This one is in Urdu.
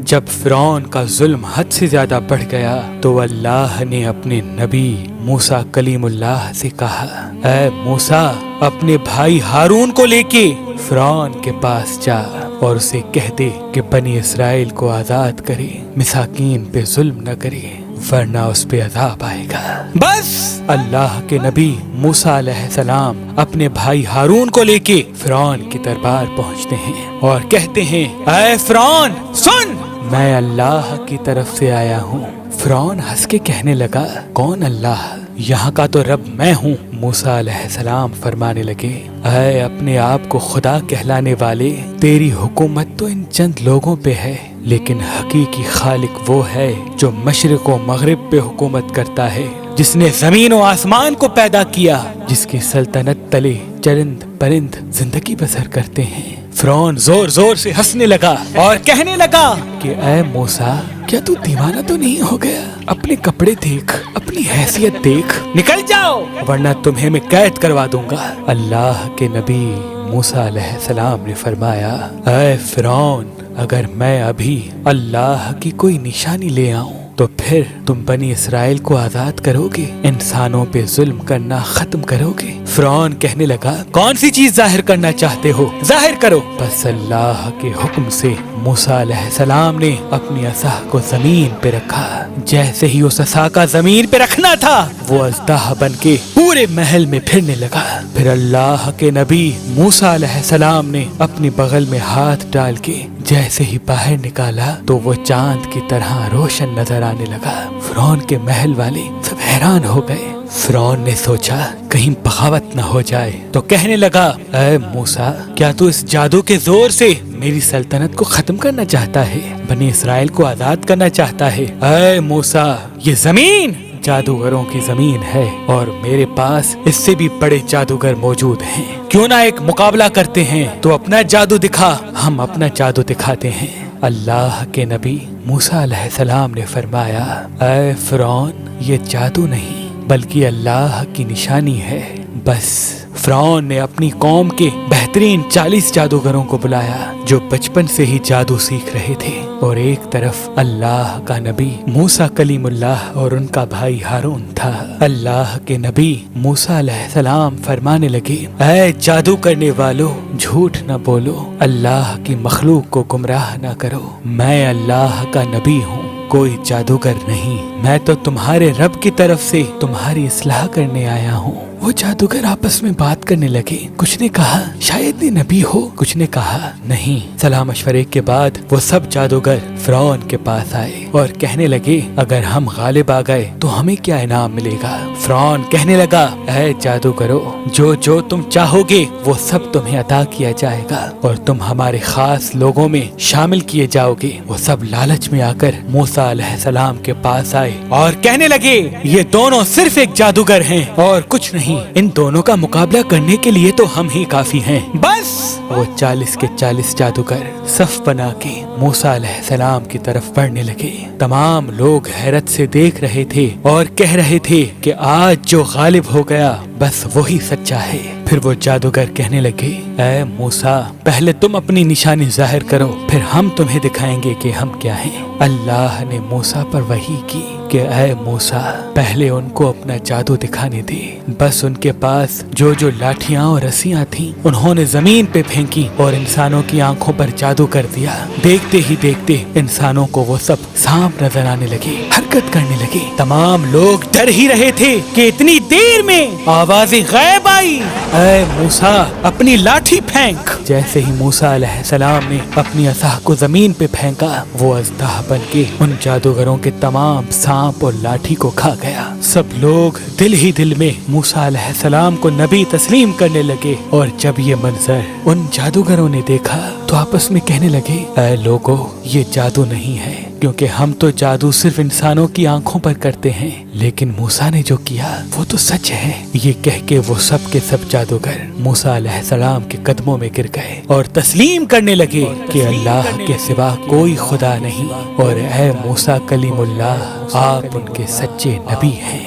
جب فرعون کا ظلم حد سے زیادہ بڑھ گیا تو اللہ نے اپنے نبی موسیٰ کلیم اللہ سے کہا، اے موسیٰ اپنے بھائی ہارون کو لے کے فرعون کے پاس جا اور اسے کہہ دے کہ بنی اسرائیل کو آزاد کرے، مساکین پہ ظلم نہ کرے ورنہ اس پہ عذاب آئے گا۔ بس اللہ کے نبی موسیٰ علیہ السلام اپنے بھائی ہارون کو لے کے فرعون کی دربار پہنچتے ہیں اور کہتے ہیں، اے فرعون سن، میں اللہ کی طرف سے آیا ہوں۔ فرعون ہنس کے کہنے لگا، کون اللہ؟ یہاں کا تو رب میں ہوں۔ موسیٰ علیہ السلام فرمانے لگے، اے اپنے آپ کو خدا کہلانے والے، تیری حکومت تو ان چند لوگوں پہ ہے، لیکن حقیقی خالق وہ ہے جو مشرق و مغرب پہ حکومت کرتا ہے، جس نے زمین و آسمان کو پیدا کیا، جس کی سلطنت تلے چرند پرند زندگی بسر کرتے ہیں۔ فرعون زور زور سے ہنسنے لگا اور کہنے لگا کہ اے موسیٰ، کیا تو دیوانہ تو نہیں ہو گیا؟ اپنے کپڑے دیکھ، اپنی حیثیت دیکھ، نکل جاؤ ورنہ تمہیں میں قید کروا دوں گا۔ اللہ کے نبی موسیٰ علیہ السلام نے فرمایا، اے فرعون، اگر میں ابھی اللہ کی کوئی نشانی لے آؤں تو پھر تم بنی اسرائیل کو آزاد کرو گے، انسانوں پہ ظلم کرنا ختم کرو گے؟ فرعون کہنے لگا، کون سی چیز ظاہر کرنا چاہتے ہو؟ ظاہر کرو۔ بس اللہ کے حکم سے موسیٰ علیہ السلام نے اپنی عصا کو زمین پہ رکھا۔ جیسے ہی اس عصا کا زمین پہ رکھنا تھا، وہ اژدہا بن کے پورے محل میں پھرنے لگا۔ پھر اللہ کے نبی موسیٰ علیہ السلام نے اپنی بغل میں ہاتھ ڈال کے جیسے ہی باہر نکالا تو وہ چاند کی طرح روشن نظر آنے لگا۔ فرعون کے محل والے سب حیران ہو گئے۔ فرعون نے سوچا کہیں بغاوت نہ ہو جائے تو کہنے لگا، اے موسیٰ، کیا تو اس جادو کے زور سے میری سلطنت کو ختم کرنا چاہتا ہے، بنی اسرائیل کو آزاد کرنا چاہتا ہے؟ اے موسیٰ، یہ زمین جادوگروں کی زمین ہے اور میرے پاس اس سے بھی بڑے جادوگر موجود ہیں، کیوں نہ ایک مقابلہ کرتے ہیں؟ تو اپنا جادو دکھا، ہم اپنا جادو دکھاتے ہیں۔ اللہ کے نبی موسیٰ علیہ السلام نے فرمایا، اے فرعون، یہ جادو نہیں بلکہ اللہ کی نشانی ہے۔ بس فرعون نے اپنی قوم کے بہترین 40 جادوگروں کو بلایا جو بچپن سے ہی جادو سیکھ رہے تھے، اور ایک طرف اللہ کا نبی موسیٰ کلیم اللہ اور ان کا بھائی ہارون تھا۔ اللہ کے نبی موسیٰ علیہ السلام فرمانے لگے، اے جادو کرنے والو، جھوٹ نہ بولو، اللہ کی مخلوق کو گمراہ نہ کرو، میں اللہ کا نبی ہوں، کوئی جادوگر نہیں، میں تو تمہارے رب کی طرف سے تمہاری اصلاح کرنے آیا ہوں۔ وہ جادوگر آپس میں بات کرنے لگے، کچھ نے کہا شاید یہ نبی ہو، کچھ نے کہا نہیں۔ صلاح مشورے کے بعد وہ سب جادوگر فرعون کے پاس آئے اور کہنے لگے، اگر ہم غالب آ گئے تو ہمیں کیا انعام ملے گا؟ فرعون کہنے لگا، اے جادوگرو، جو تم چاہو گے وہ سب تمہیں عطا کیا جائے گا اور تم ہمارے خاص لوگوں میں شامل کیے جاؤ گے۔ وہ سب لالچ میں آ کر موسیٰ علیہ السلام کے پاس آئے اور کہنے لگے، یہ دونوں صرف ایک جادوگر ہیں اور کچھ نہیں، ان دونوں کا مقابلہ کرنے کے لیے تو ہم ہی کافی ہیں۔ بس وہ 40 کے 40 جادوگر صف بنا کے موسیٰ علیہ السلام کی طرف بڑھنے لگے۔ تمام لوگ حیرت سے دیکھ رہے تھے اور کہہ رہے تھے کہ آج جو غالب ہو گیا بس وہی سچا ہے۔ پھر وہ جادوگر کہنے لگے، اے موسیٰ، پہلے تم اپنی نشانی ظاہر کرو، پھر ہم تمہیں دکھائیں گے کہ ہم کیا ہیں۔ اللہ نے موسیٰ پر وحی کی کہ اے موسیٰ، پہلے ان کو اپنا جادو دکھانے دے۔ بس ان کے پاس جو لاٹھیاں اور رسیاں تھیں انہوں نے زمین پہ پھینکی اور انسانوں کی آنکھوں پر جادو کر دیا۔ دیکھتے ہی دیکھتے انسانوں کو وہ سب سانپ نظر آنے لگے، حرکت کرنے لگے۔ تمام لوگ ڈر ہی رہے تھے کہ اتنی دیر میں آوازیں غائب آئی، اے موسیٰ اپنی لاٹھی پھینک۔ جیسے ہی موسیٰ علیہ السلام نے اپنی عصا کو زمین پہ پھینکا، وہ اژدہا بن کے ان جادوگروں کے تمام سانپ اور لاٹھی کو کھا گیا۔ سب لوگ دل ہی دل میں موسیٰ علیہ السلام کو نبی تسلیم کرنے لگے، اور جب یہ منظر ان جادوگروں نے دیکھا تو آپس میں کہنے لگے، اے لوگو، یہ جادو نہیں ہے، کیونکہ ہم تو جادو صرف انسانوں کی آنکھوں پر کرتے ہیں، لیکن موسیٰ نے جو کیا وہ تو سچ ہے۔ یہ کہہ کے وہ سب کے سب جادوگر موسیٰ علیہ السلام کے قدموں میں گر گئے اور تسلیم کرنے لگے کہ اللہ کے سوا کوئی خدا نہیں، اور اے موسیٰ کلیم اللہ، آپ ان کے سچے نبی ہیں۔